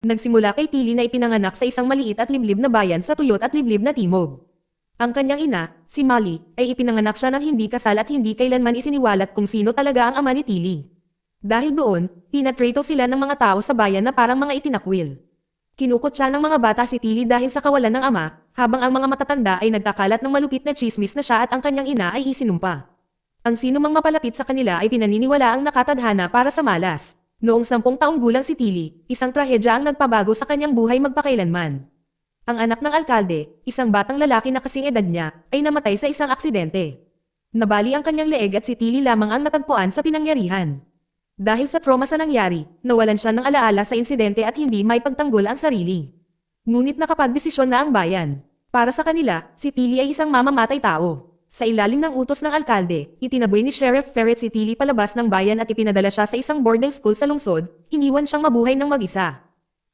Nagsimula kay Tilly na ipinanganak sa isang maliit at liblib na bayan sa tuyot at liblib na timog. Ang kanyang ina, si Molly, ay ipinanganak siya ng hindi kasal at hindi kailanman isiniwalat kung sino talaga ang ama ni Tilly. Dahil doon, tinatrato sila ng mga tao sa bayan na parang mga itinakwil. Kinukot siya ng mga bata si Tilly dahil sa kawalan ng ama, habang ang mga matatanda ay nagkakalat ng malupit na tsismis na siya at ang kanyang ina ay isinumpa. Ang sinumang mapalapit sa kanila ay pinaniniwalaang nakatadhana para sa malas. Noong 10 taong gulang si Tilly, isang trahedya ang nagpabago sa kanyang buhay magpakailanman. Ang anak ng alkalde, isang batang lalaki na kasing edad niya, ay namatay sa isang aksidente. Nabali ang kanyang leeg at si Tilly lamang ang natagpuan sa pinangyarihan. Dahil sa trauma sa nangyari, nawalan siya ng alaala sa insidente at hindi may pagtanggol ang sarili. Ngunit nakapagdesisyon na ang bayan. Para sa kanila, si Tilly ay isang mamamatay tao. Sa ilalim ng utos ng alkalde, itinaboy ni Sheriff Ferret si Tilly palabas ng bayan at ipinadala siya sa isang boarding school sa lungsod, iniwan siyang mabuhay ng mag-isa.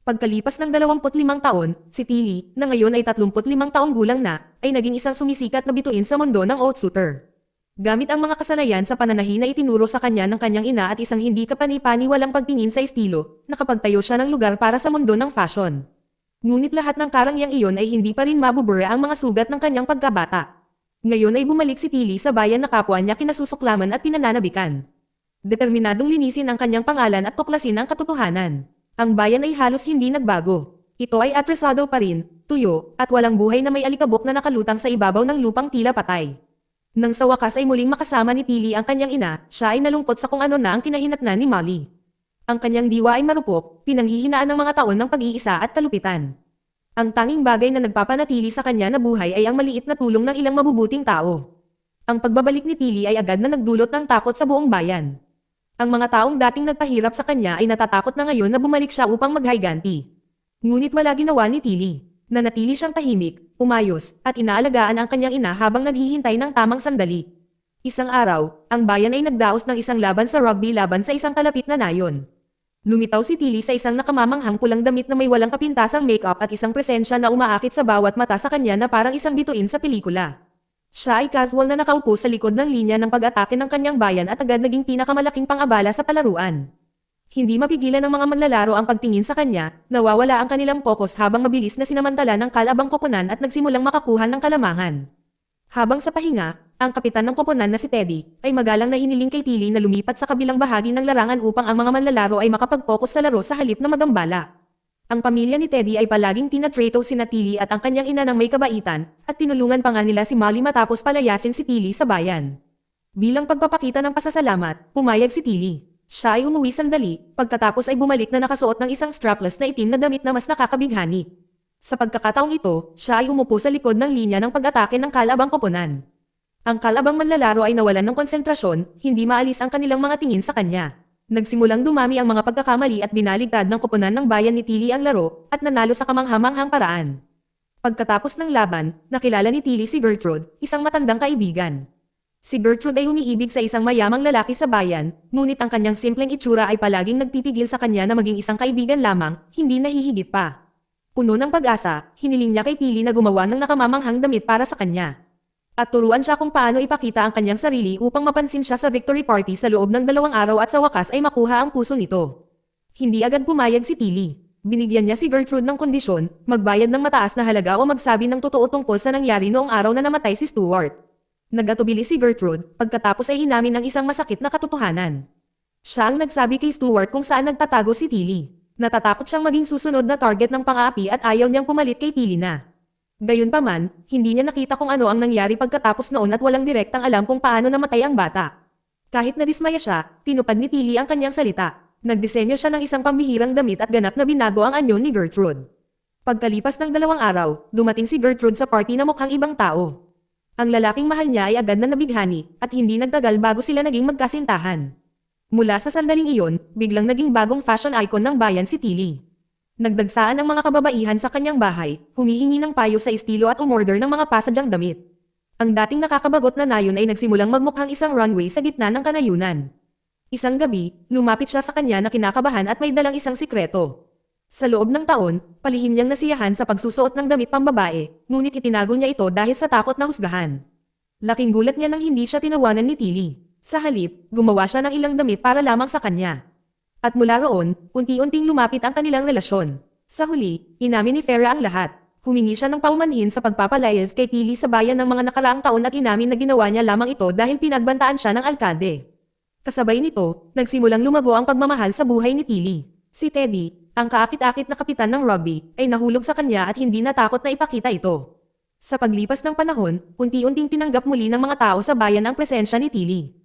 Pagkalipas ng 25 taon, si Tilly, na ngayon ay 35 taong gulang na, ay naging isang sumisikat na bituin sa mundo ng haute suitor. Gamit ang mga kasanayan sa pananahi na itinuro sa kanya ng kanyang ina at isang hindi kapani-paniwalang pagtingin sa estilo, nakapagtayo siya ng lugar para sa mundo ng fashion. Ngunit lahat ng karangyang iyon ay hindi pa rin mabubura ang mga sugat ng kanyang pagkabata. Ngayon ay bumalik si Tilly sa bayan na kapwa niya kinasusuklaman at pinananabikan. Determinadong linisin ang kanyang pangalan at tuklasin ang katotohanan. Ang bayan ay halos hindi nagbago. Ito ay atresado pa rin, tuyo, at walang buhay na may alikabok na nakalutang sa ibabaw ng lupang tila patay. Nang sa wakas ay muling makasama ni Tilly ang kanyang ina, siya ay nalungkot sa kung ano na ang kinahinatnan ni Molly. Ang kanyang diwa ay marupok, pinanghihinaan ng mga taon ng pag-iisa at kalupitan. Ang tanging bagay na nagpapanatili sa kanya na buhay ay ang maliit na tulong ng ilang mabubuting tao. Ang pagbabalik ni Tilly ay agad na nagdulot ng takot sa buong bayan. Ang mga taong dating nagpahirap sa kanya ay natatakot na ngayon na bumalik siya upang maghayganti. Ngunit wala ginawa ni Tilly. Nanatili siyang tahimik, umayos, at inaalagaan ang kanyang ina habang naghihintay ng tamang sandali. Isang araw, ang bayan ay nagdaos ng isang laban sa rugby laban sa isang kalapit na nayon. Lumitaw si Tilly sa isang nakamamanghang pulang damit na may walang kapintasang makeup at isang presensya na umaakit sa bawat mata sa kanya na parang isang bituin sa pelikula. Siya ay casual na nakaupo sa likod ng linya ng pag-atake ng kanyang bayan at agad naging pinakamalaking pang-abala sa palaruan. Hindi mapigilan ng mga manlalaro ang pagtingin sa kanya, nawawala ang kanilang pokus habang mabilis na sinamantala ng kalabang koponan at nagsimulang makakuha ng kalamangan. Habang sa pahinga, ang kapitan ng koponan na si Teddy, ay magalang na hiniling kay Tilly na lumipat sa kabilang bahagi ng larangan upang ang mga manlalaro ay makapag-focus sa laro sa halip na magambala. Ang pamilya ni Teddy ay palaging tinatrato sina Tilly at ang kanyang ina ng may kabaitan, at tinulungan pa nga nila si Molly matapos palayasin si Tilly sa bayan. Bilang pagpapakita ng pasasalamat, pumayag si Tilly. Siya ay umuwi sandali, pagkatapos ay bumalik na nakasuot ng isang strapless na itim na damit na mas nakakabighani. Sa pagkakataong ito, siya ay umupo sa likod ng linya ng pag-atake ng kalabang koponan. Ang kalabang manlalaro ay nawalan ng konsentrasyon, hindi maalis ang kanilang mga tingin sa kanya. Nagsimulang dumami ang mga pagkakamali at binaligtad ng koponan ng bayan ni Tilly ang laro, at nanalo sa kamanghamanghang paraan. Pagkatapos ng laban, nakilala ni Tilly si Gertrude, isang matandang kaibigan. Si Gertrude ay umiibig sa isang mayamang lalaki sa bayan, ngunit ang kanyang simpleng itsura ay palaging nagpipigil sa kanya na maging isang kaibigan lamang, hindi nahihigit pa. Puno ng pag-asa, hiniling niya kay Tilly na gumawa ng nakamamanghang damit para sa kanya. At turuan siya kung paano ipakita ang kanyang sarili upang mapansin siya sa victory party sa loob ng 2 araw at sa wakas ay makuha ang puso nito. Hindi agad pumayag si Tilly. Binigyan niya si Gertrude ng kondisyon, magbayad ng mataas na halaga o magsabi ng totoo tungkol sa nangyari noong araw na namatay si Stuart. Nagatubili si Gertrude, pagkatapos ay inamin ng isang masakit na katotohanan. Siya ang nagsabi kay Stuart kung saan nagtatago si Tilly. Natatakot siyang maging susunod na target ng pang-aapi at ayaw niyang pumalit kay Tilly na. Gayunpaman, hindi niya nakita kung ano ang nangyari pagkatapos noon at walang direktang alam kung paano namatay ang bata. Kahit nadismaya siya, tinupad ni Tilly ang kanyang salita. Nagdisenyo siya ng isang pambihirang damit at ganap na binago ang anyo ni Gertrude. Pagkalipas ng 2 araw, dumating si Gertrude sa party na mukhang ibang tao. Ang lalaking mahal niya ay agad na nabighani, at hindi nagtagal bago sila naging magkasintahan. Mula sa sandaling iyon, biglang naging bagong fashion icon ng bayan si Tilly. Nagdagsaan ang mga kababaihan sa kanyang bahay, humihingi ng payo sa estilo at umorder ng mga pasadyang damit. Ang dating nakakabagot na nayon ay nagsimulang magmukhang isang runway sa gitna ng kanayunan. Isang gabi, lumapit siya sa kanya na kinakabahan at may dalang isang sikreto. Sa loob ng taon, palihim niyang nasiyahan sa pagsusuot ng damit pambabae, ngunit itinago niya ito dahil sa takot na husgahan. Laking gulat niya nang hindi siya tinawanan ni Tilly. Sa halip, gumawa siya ng ilang damit para lamang sa kanya. At mula roon, unti-unting lumapit ang kanilang relasyon. Sa huli, inamin ni Farah ang lahat. Humingi siya ng paumanhin sa pagpapalayas kay Tilly sa bayan ng mga nakaraang taon at inamin na ginawa niya lamang ito dahil pinagbantaan siya ng alkalde. Kasabay nito, nagsimulang lumago ang pagmamahal sa buhay ni Tilly. Si Teddy, ang kaakit-akit na kapitan ng rugby, ay nahulog sa kanya at hindi natakot na ipakita ito. Sa paglipas ng panahon, unti-unting tinanggap muli ng mga tao sa bayan ang presensya ni Tilly.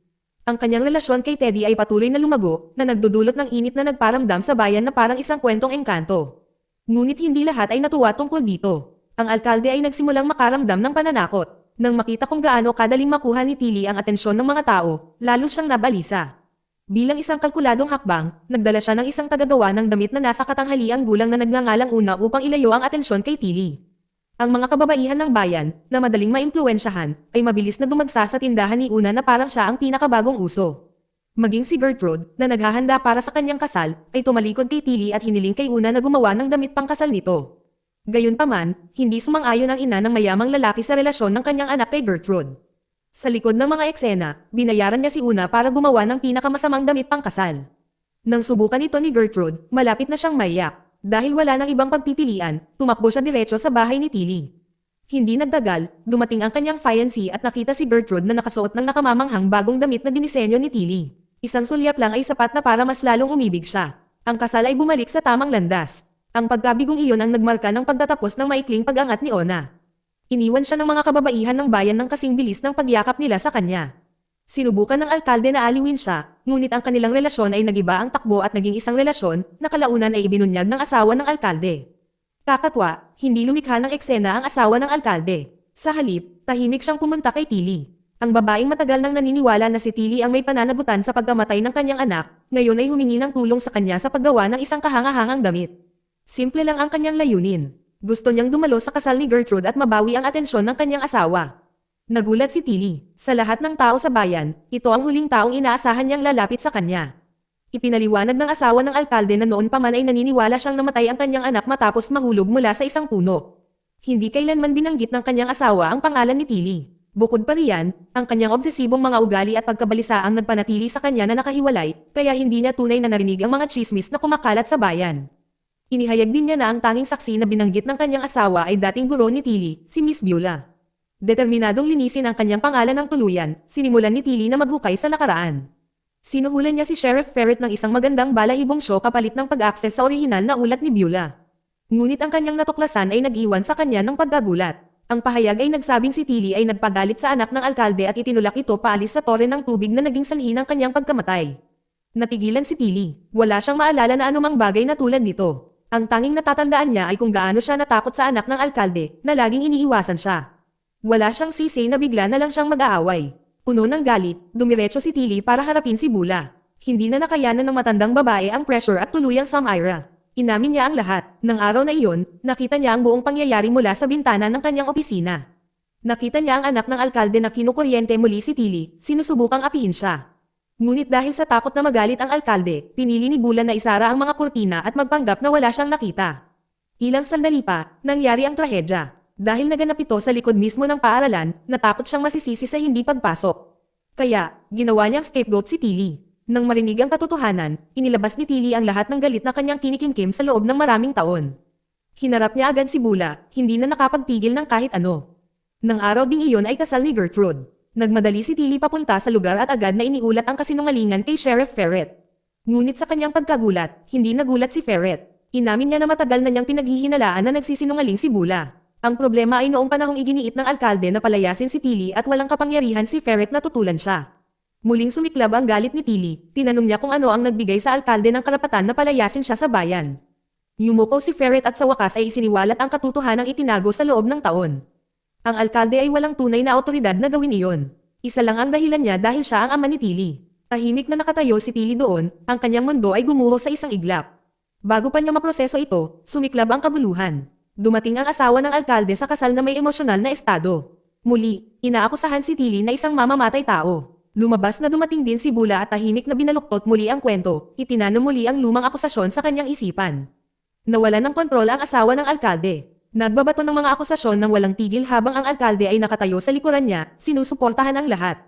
Ang kanyang relasyon kay Teddy ay patuloy na lumago, na nagdudulot ng init na nagparamdam sa bayan na parang isang kwentong engkanto. Ngunit hindi lahat ay natuwa tungkol dito. Ang alkalde ay nagsimulang makaramdam ng pananakot. Nang makita kung gaano kadaling makuha ni Tilly ang atensyon ng mga tao, lalo siyang nabalisa. Bilang isang kalkuladong hakbang, nagdala siya ng isang tagagawa ng damit na nasa katanghaliang gulang na nagngangalang Una upang ilayo ang atensyon kay Tilly. Ang mga kababaihan ng bayan, na madaling maimpluwensyahan, ay mabilis na dumagsa sa tindahan ni Una na parang siya ang pinakabagong uso. Maging si Gertrude, na naghahanda para sa kanyang kasal, ay tumalikod kay Tilly at hiniling kay Una na gumawa ng damit pangkasal nito. Gayunpaman, hindi sumang-ayon ang ina ng mayamang lalaki sa relasyon ng kanyang anak kay Gertrude. Sa likod ng mga eksena, binayaran niya si Una para gumawa ng pinakamasamang damit pangkasal. Nang subukan ito ni Gertrude, malapit na siyang maiyak. Dahil wala nang ibang pagpipilian, tumakbo siya diretso sa bahay ni Tilly. Hindi nagtagal, dumating ang kanyang fiancé at nakita si Gertrude na nakasuot ng nakamamanghang bagong damit na dinisenyo ni Tilly. Isang sulyap lang ay sapat na para mas lalong umibig siya. Ang kasal ay bumalik sa tamang landas. Ang pagkabigong iyon ang nagmarka ng pagtatapos ng maikling pag-angat ni Ona. Iniwan siya ng mga kababaihan ng bayan ng kasing bilis ng pagyakap nila sa kanya. Sinubukan ng alkalde na aliwin siya, ngunit ang kanilang relasyon ay nagiba ang takbo at naging isang relasyon na kalaunan ay ibinunyag ng asawa ng alkalde. Kakatwa, hindi lumikha ng eksena ang asawa ng alkalde. Sa halip, tahimik siyang pumunta kay Tilly. Ang babaeng matagal nang naniniwala na si Tilly ang may pananagutan sa pagkamatay ng kanyang anak, ngayon ay humingi ng tulong sa kanya sa paggawa ng isang kahangahangang damit. Simple lang ang kanyang layunin. Gusto niyang dumalo sa kasal ni Gertrude at mabawi ang atensyon ng kanyang asawa. Nagulat si Tilly. Sa lahat ng tao sa bayan, ito ang huling taong inaasahan niyang lalapit sa kanya. Ipinaliwanag ng asawa ng alkalde na noon pa man ay naniniwala siyang namatay ang kanyang anak matapos mahulog mula sa isang puno. Hindi kailanman binanggit ng kanyang asawa ang pangalan ni Tilly. Bukod pa riyan, ang kanyang obsesibong mga ugali at pagkabalisa ang nagpanatili sa kanya na nakahiwalay, kaya hindi niya tunay na narinig ang mga tsismis na kumakalat sa bayan. Inihayag din niya na ang tanging saksi na binanggit ng kanyang asawa ay dating guro ni Tilly, si Miss Beulah. Determinadong linisin ang kanyang pangalan ng tuluyan, sinimulan ni Tilly na maghukay sa nakaraan. Sinuhulan niya si Sheriff Ferret ng isang magandang balahibong show kapalit ng pag-access sa orihinal na ulat ni Beulah. Ngunit ang kanyang natuklasan ay nag-iwan sa kanya ng pagkagulat. Ang pahayag ay nagsabing si Tilly ay nagpagalit sa anak ng alkalde at itinulak ito paalis sa tore ng tubig na naging sanhi ng kanyang pagkamatay. Natigilan si Tilly. Wala siyang maalala na anumang bagay na tulad nito. Ang tanging natatandaan niya ay kung gaano siya natakot sa anak ng alkalde, na laging iniiwasan siya. Wala siyang sisi na bigla na lang siyang mag-aaway. Puno ng galit, dumiretso si Tilly para harapin si Beulah. Hindi na nakayanan ng matandang babae ang pressure at tuluyang Samira. Inamin niya ang lahat. Nang araw na iyon, nakita niya ang buong pangyayari mula sa bintana ng kanyang opisina. Nakita niya ang anak ng alkalde na kinukuryente muli si Tilly, sinusubukang apihin siya. Ngunit dahil sa takot na magalit ang alkalde, pinili ni Beulah na isara ang mga kurtina at magpanggap na wala siyang nakita. Ilang sandali pa, nangyari ang trahedya. Dahil naganap ito sa likod mismo ng paaralan, natakot siyang masisisi sa hindi pagpasok. Kaya, ginawa niyang scapegoat si Tilly. Nang marinig ang katotohanan, inilabas ni Tilly ang lahat ng galit na kanyang kinikimkim sa loob ng maraming taon. Hinarap niya agad si Beulah, hindi na nakapagpigil ng kahit ano. Nang araw ding iyon ay kasal ni Gertrude. Nagmadali si Tilly papunta sa lugar at agad na iniulat ang kasinungalingan kay Sheriff Ferret. Ngunit sa kanyang pagkagulat, hindi nagulat si Ferret. Inamin niya na matagal na niyang pinaghihinalaan na nagsisinungaling si Beulah. Ang problema ay noong panahong iginiit ng alkalde na palayasin si Tilly at walang kapangyarihan si Ferret na tutulan siya. Muling sumiklab ang galit ni Tilly, tinanong niya kung ano ang nagbigay sa alkalde ng karapatan na palayasin siya sa bayan. Yumuko si Ferret at sa wakas ay isiniwalat ang katotohanang itinago sa loob ng taon. Ang alkalde ay walang tunay na awtoridad na gawin iyon. Isa lang ang dahilan niya dahil siya ang ama ni Tilly. Tahimik na nakatayo si Tilly doon, ang kanyang mundo ay gumuho sa isang iglap. Bago pa niya maproseso ito, sumiklab ang kabuluhan. Dumating ang asawa ng alkalde sa kasal na may emosyonal na estado. Muli, inaakusahan si Tilly na isang mamamatay tao. Lumabas na dumating din si Beulah at tahimik na binaluktot muli ang kwento, itinanong muli ang lumang akusasyon sa kanyang isipan. Nawalan ng kontrol ang asawa ng alkalde. Nagbabato ng mga akusasyon ng walang tigil habang ang alkalde ay nakatayo sa likuran niya, sinusuportahan ang lahat.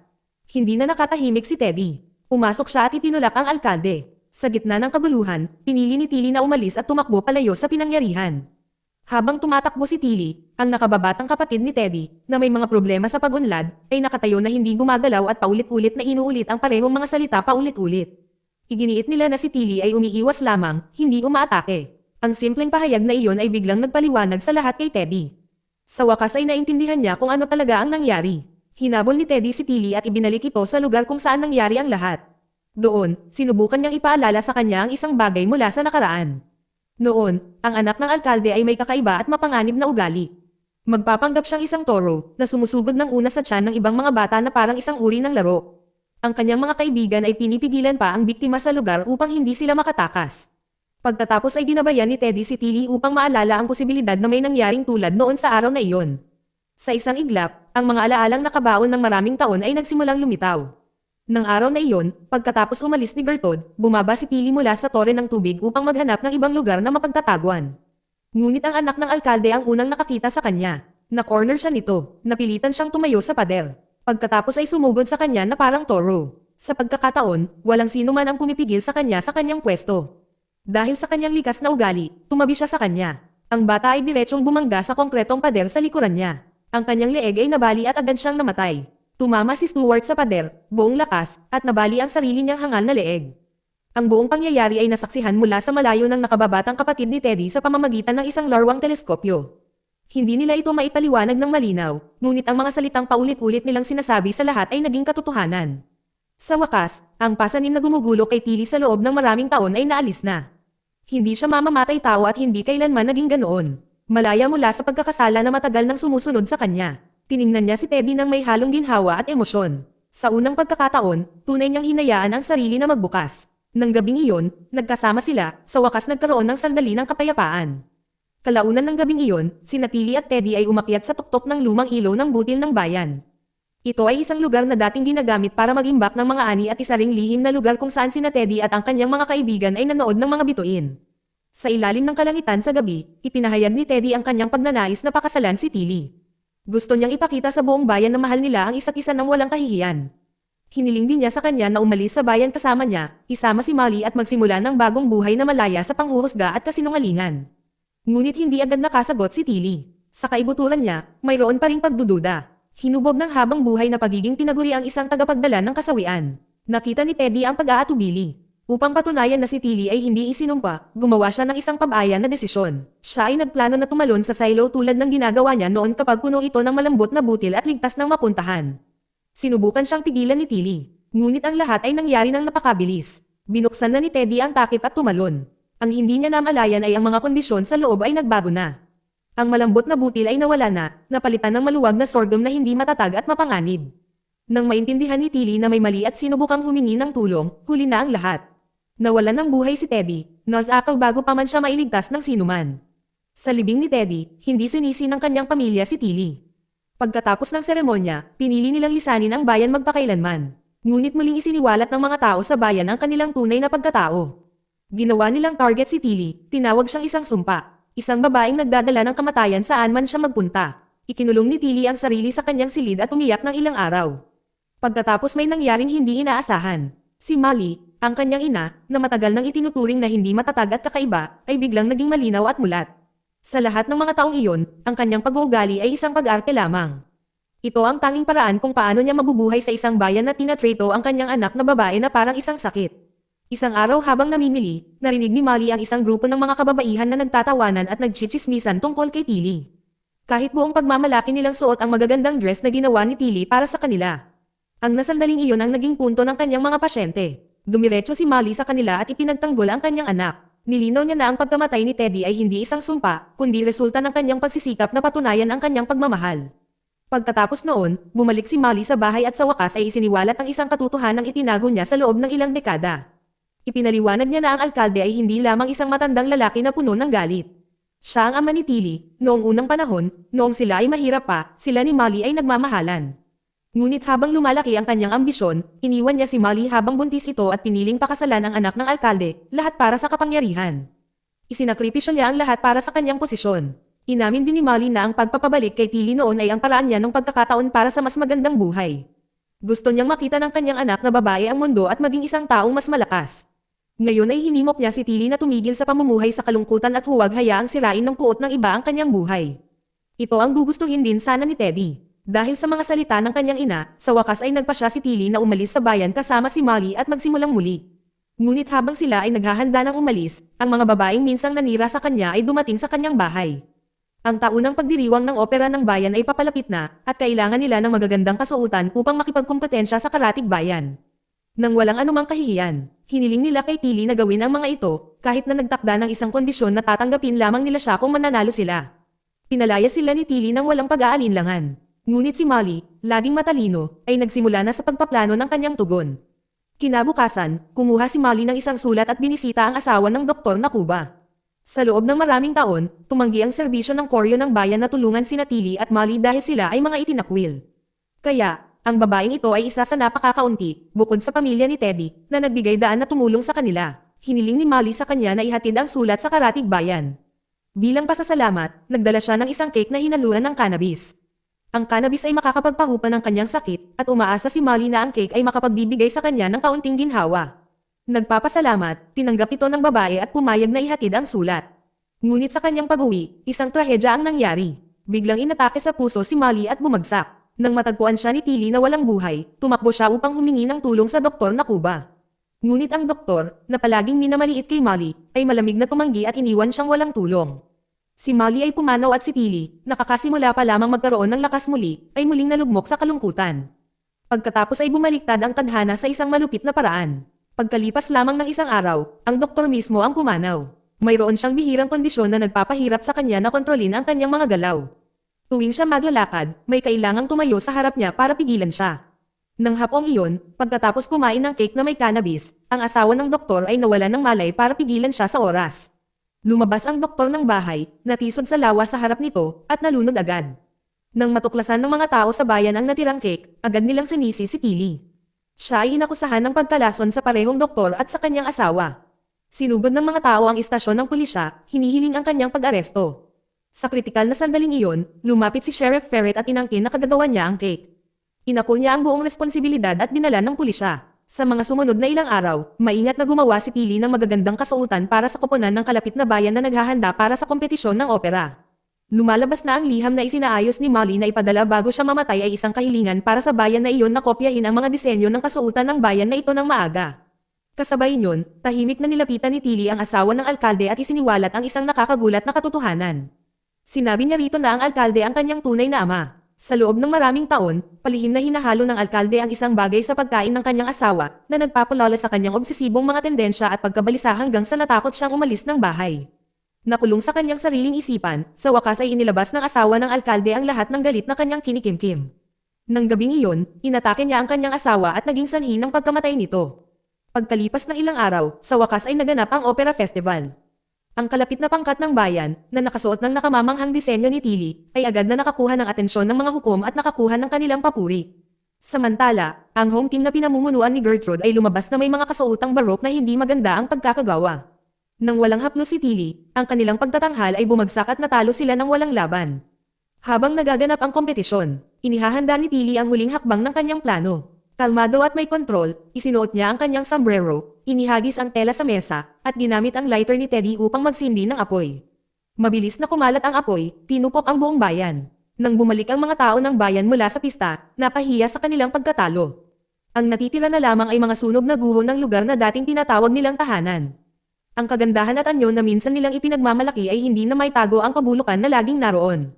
Hindi na nakatahimik si Teddy. Pumasok siya at itinulak ang alkalde. Sa gitna ng kaguluhan, pinili ni Tilly na umalis at tumakbo palayo sa pinangyarihan. Habang tumatakbo si Tilly, ang nakababatang kapatid ni Teddy, na may mga problema sa pag-unlad, ay nakatayo na hindi gumagalaw at paulit-ulit na inuulit ang parehong mga salita paulit-ulit. Iginiit nila na si Tilly ay umiiwas lamang, hindi umaatake. Ang simpleng pahayag na iyon ay biglang nagpaliwanag sa lahat kay Teddy. Sa wakas ay naintindihan niya kung ano talaga ang nangyari. Hinabol ni Teddy si Tilly at ibinalik ito sa lugar kung saan nangyari ang lahat. Doon, sinubukan niyang ipaalala sa kanya ang isang bagay mula sa nakaraan. Noon, ang anak ng alkalde ay may kakaiba at mapanganib na ugali. Magpapanggap siyang isang toro na sumusugod ng una sa tiyan ng ibang mga bata na parang isang uri ng laro. Ang kanyang mga kaibigan ay pinipigilan pa ang biktima sa lugar upang hindi sila makatakas. Pagkatapos ay ginabayan ni Teddy si Tilly upang maalala ang posibilidad na may nangyaring tulad noon sa araw na iyon. Sa isang iglap, ang mga alaalang nakabaon ng maraming taon ay nagsimulang lumitaw. Nang araw na iyon, pagkatapos umalis ni Gertrude, bumaba si Tilly mula sa tore ng tubig upang maghanap ng ibang lugar na mapagtataguan. Ngunit ang anak ng alkalde ang unang nakakita sa kanya. Na-corner siya nito, napilitan siyang tumayo sa pader. Pagkatapos ay sumugod sa kanya na parang toro. Sa pagkakataon, walang sino man ang pumipigil sa kanyang pwesto. Dahil sa kanyang likas na ugali, tumabi siya sa kanya. Ang bata ay diretsyong bumangga sa konkretong pader sa likuran niya. Ang kanyang leeg ay nabali at agad siyang namatay. Tumama si Stuart sa pader, buong lakas, at nabali ang sarili niyang hangal na leeg. Ang buong pangyayari ay nasaksihan mula sa malayo ng nakababatang kapatid ni Teddy sa pamamagitan ng isang larwang teleskopyo. Hindi nila ito maipaliwanag ng malinaw, ngunit ang mga salitang paulit-ulit nilang sinasabi sa lahat ay naging katotohanan. Sa wakas, ang pasanin na gumugulo kay Tilly sa loob ng maraming taon ay naalis na. Hindi siya mamamatay tao at hindi kailanman naging ganoon. Malaya mula sa pagkakasala na matagal nang sumusunod sa kanya. Tiningnan niya si Teddy nang may halong ginhawa at emosyon. Sa unang pagkakataon, tunay niyang hinayaan ang sarili na magbukas. Nang gabing iyon, nagkasama sila, sa wakas nagkaroon ng sandali ng kapayapaan. Kalaunan ng gabing iyon, sina Tilly at Teddy ay umakyat sa tuktok ng lumang ilaw ng butil ng bayan. Ito ay isang lugar na dating ginagamit para mag-imbak ng mga ani at isa ring lihim na lugar kung saan sina Teddy at ang kanyang mga kaibigan ay nanood ng mga bituin. Sa ilalim ng kalangitan sa gabi, ipinahayag ni Teddy ang kanyang pagnanais na pakasalan si Tilly. Gusto niyang ipakita sa buong bayan na mahal nila ang isa't isa nang walang kahihiyan. Hiniling din niya sa kanya na umalis sa bayan kasama niya, isama si Molly at magsimula ng bagong buhay na malaya sa panghuhusga at kasinungalingan. Ngunit hindi agad nakasagot si Tilly. Sa kaibuturan niya, mayroon pa ring pagdududa. Hinubog ng habang buhay na pagiging tinaguri ang isang tagapagdala ng kasawian. Nakita ni Teddy ang pag-aatubili. Upang patunayan na si Tilly ay hindi isinumpa, gumawa siya ng isang pab-aya na desisyon. Siya ay nagplano na tumalon sa silo tulad ng ginagawa niya noon kapag puno ito ng malambot na butil at ligtas ng mapuntahan. Sinubukan siyang pigilan ni Tilly. Ngunit ang lahat ay nangyari ng napakabilis. Binuksan na ni Teddy ang takip at tumalon. Ang hindi niya namalayan ay ang mga kondisyon sa loob ay nagbago na. Ang malambot na butil ay nawala na, napalitan ng maluwag na sorghum na hindi matatag at mapanganib. Nang maintindihan ni Tilly na may mali at sinubukang humingi ng tulong, huli na ang lahat. Nawalan ng buhay si Teddy, nasakal bago pa man siya mailigtas ng sinuman. Sa libing ni Teddy, hindi sinisi ng kanyang pamilya si Tilly. Pagkatapos ng seremonya, pinili nilang lisanin ang bayan magpakailanman. Ngunit muling isiniwalat ng mga tao sa bayan ang kanilang tunay na pagkatao. Ginawa nilang target si Tilly, tinawag siyang isang sumpa. Isang babaeng nagdadala ng kamatayan saan man siya magpunta. Ikinulong ni Tilly ang sarili sa kanyang silid at umiyak ng ilang araw. Pagkatapos may nangyaring hindi inaasahan. Si Molly, ang kanyang ina, na matagal nang itinuturing na hindi matatag at kakaiba, ay biglang naging malinaw at mulat. Sa lahat ng mga taong iyon, ang kanyang pag-uugali ay isang pag-arte lamang. Ito ang tanging paraan kung paano niya mabubuhay sa isang bayan na tinatrato ang kanyang anak na babae na parang isang sakit. Isang araw habang namimili, narinig ni Molly ang isang grupo ng mga kababaihan na nagtatawanan at nagchichismisan tungkol kay Tilly. Kahit buong pagmamalaki nilang suot ang magagandang dress na ginawa ni Tilly para sa kanila. Ang nasandaling iyon ang naging punto ng kanyang mga pasyente. Dumiretso si Molly sa kanila at ipinagtanggol ang kanyang anak. Nilinaw niya na ang pagkamatay ni Teddy ay hindi isang sumpa, kundi resulta ng kanyang pagsisikap na patunayan ang kanyang pagmamahal. Pagkatapos noon, bumalik si Molly sa bahay at sa wakas ay isiniwalat ang isang katotohanang itinago niya sa loob ng ilang dekada. Ipinaliwanag niya na ang alkalde ay hindi lamang isang matandang lalaki na puno ng galit. Siya ang ama ni Tilly. Noong unang panahon, noong sila ay mahirap pa, sila ni Molly ay nagmamahalan. Ngunit habang lumalaki ang kanyang ambisyon, iniwan niya si Molly habang buntis ito at piniling pakasalan ang anak ng alkalde, lahat para sa kapangyarihan. Isinakripisyo niya ang lahat para sa kanyang posisyon. Inamin din ni Molly na ang pagpapabalik kay Tilly noon ay ang paraan niya ng pagkakataon para sa mas magandang buhay. Gusto niyang makita ng kanyang anak na babae ang mundo at maging isang taong mas malakas. Ngayon ay hinimok niya si Tilly na tumigil sa pamumuhay sa kalungkutan at huwag hayaang sirain ng puot ng iba ang kanyang buhay. Ito ang gugustuhin din sana ni Teddy. Dahil sa mga salita ng kanyang ina, sa wakas ay nagpasya si Tilly na umalis sa bayan kasama si Molly at magsimulang muli. Ngunit habang sila ay naghahanda ng umalis, ang mga babaeng minsang nanira sa kanya ay dumating sa kanyang bahay. Ang taunang pagdiriwang ng opera ng bayan ay papalapit na, at kailangan nila ng magagandang kasuotan upang makipagkumpetensya sa karatig bayan. Nang walang anumang kahihiyan, hiniling nila kay Tilly na gawin ang mga ito, kahit na nagtakda ng isang kondisyon na tatanggapin lamang nila siya kung mananalo sila. Pinalaya sila ni Tilly nang walang pag-aalinlangan. Ngunit si Molly, laging matalino, ay nagsimula na sa pagpaplano ng kanyang tugon. Kinabukasan, kumuha si Molly ng isang sulat at binisita ang asawa ng doktor na Cuba. Sa loob ng maraming taon, tumanggi ang serbisyo ng koryo ng bayan na tulungan sina Tilly at Molly dahil sila ay mga itinakwil. Kaya, ang babaeng ito ay isa sa napakakaunti, bukod sa pamilya ni Teddy, na nagbigay daan na tumulong sa kanila. Hiniling ni Molly sa kanya na ihatid ang sulat sa karatig bayan. Bilang pasasalamat, nagdala siya ng isang cake na hinaluan ng cannabis. Ang cannabis ay makakapagpahupa ng kanyang sakit, at umaasa si Molly na ang cake ay makapagbibigay sa kanya ng kaunting ginhawa. Nagpapasalamat, tinanggap ito ng babae at pumayag na ihatid ang sulat. Ngunit sa kanyang pag-uwi, isang trahedya ang nangyari. Biglang inatake sa puso si Molly at bumagsak. Nang matagpuan siya ni Tilly na walang buhay, tumakbo siya upang humingi ng tulong sa doktor na Cuba. Ngunit ang doktor, na palaging minamaliit kay Molly, ay malamig na tumanggi at iniwan siyang walang tulong. Si Molly ay pumanaw at si Tilly, nakakasimula pa lamang magkaroon ng lakas muli, ay muling nalugmok sa kalungkutan. Pagkatapos ay bumaliktad ang tadhana sa isang malupit na paraan. Pagkalipas lamang ng isang araw, ang doktor mismo ang pumanaw. Mayroon siyang bihirang kondisyon na nagpapahirap sa kanya na kontrolin ang kanyang mga galaw. Tuwing siya maglalakad, may kailangang tumayo sa harap niya para pigilan siya. Nang hapong iyon, pagkatapos kumain ng cake na may cannabis, ang asawa ng doktor ay nawalan ng malay para pigilan siya sa oras. Lumabas ang doktor ng bahay, natisod sa lawa sa harap nito, at nalunod agad. Nang matuklasan ng mga tao sa bayan ang natirang cake, agad nilang sinisi si Tilly. Siya ay inakusahan ng pagkalason sa parehong doktor at sa kanyang asawa. Sinugod ng mga tao ang istasyon ng pulisya, hinihiling ang kanyang pag-aresto. Sa kritikal na sandaling iyon, lumapit si Sheriff Ferret at inangkin na kagagawan niya ang cake. Inako niya ang buong responsibilidad at dinala ng pulisya. Sa mga sumunod na ilang araw, maingat na gumawa si Tilly ng magagandang kasuotan para sa koponan ng kalapit na bayan na naghahanda para sa kompetisyon ng opera. Lumalabas na ang liham na isinaayos ni Molly na ipadala bago siya mamatay ay isang kahilingan para sa bayan na iyon na kopyahin ang mga disenyo ng kasuotan ng bayan na ito ng maaga. Kasabay niyon, tahimik na nilapitan ni Tilly ang asawa ng alkalde at isiniwalat ang isang nakakagulat na katotohanan. Sinabi niya rito na ang alkalde ang kanyang tunay na ama. Sa loob ng maraming taon, palihim na hinahalo ng alkalde ang isang bagay sa pagkain ng kanyang asawa na nagpapalala sa kanyang obsesibong mga tendensya at pagkabalisa hanggang sa natakot siyang umalis ng bahay. Nakulong sa kanyang sariling isipan, sa wakas ay inilabas ng asawa ng alkalde ang lahat ng galit na kanyang kinikimkim. Nang gabing iyon, inatake niya ang kanyang asawa at naging sanhi ng pagkamatay nito. Pagkalipas ng ilang araw, sa wakas ay naganap ang Opera Festival. Ang kalapit na pangkat ng bayan, na nakasuot ng nakamamanghang disenyo ni Tilly, ay agad na nakakuha ng atensyon ng mga hukom at nakakuha ng kanilang papuri. Samantala, ang home team na pinamumunuan ni Gertrude ay lumabas na may mga kasuotang barok na hindi maganda ang pagkakagawa. Nang walang haplos si Tilly, ang kanilang pagtatanghal ay bumagsak at natalo sila ng walang laban. Habang nagaganap ang kompetisyon, inihahanda ni Tilly ang huling hakbang ng kanyang plano. Kalmado at may kontrol, isinuot niya ang kanyang sombrero, inihagis ang tela sa mesa, at ginamit ang lighter ni Teddy upang magsindi ng apoy. Mabilis na kumalat ang apoy, tinupok ang buong bayan. Nang bumalik ang mga tao ng bayan mula sa pista, napahiya sa kanilang pagkatalo. Ang natitira na lamang ay mga sunog na guho ng lugar na dating tinatawag nilang tahanan. Ang kagandahan at anyo na minsan nilang ipinagmamalaki ay hindi na may tago ang kabulukan na laging naroon.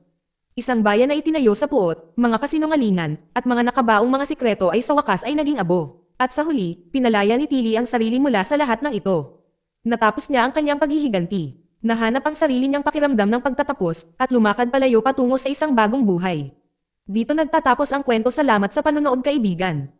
Isang bayan na itinayo sa puot, mga kasinungalingan, at mga nakabaong mga sikreto ay sa wakas ay naging abo. At sa huli, pinalaya ni Tilly ang sarili mula sa lahat ng ito. Natapos niya ang kanyang paghihiganti. Nahanap ang sarili niyang pakiramdam ng pagtatapos, at lumakad palayo patungo sa isang bagong buhay. Dito nagtatapos ang kwento. Salamat sa panonood, kaibigan.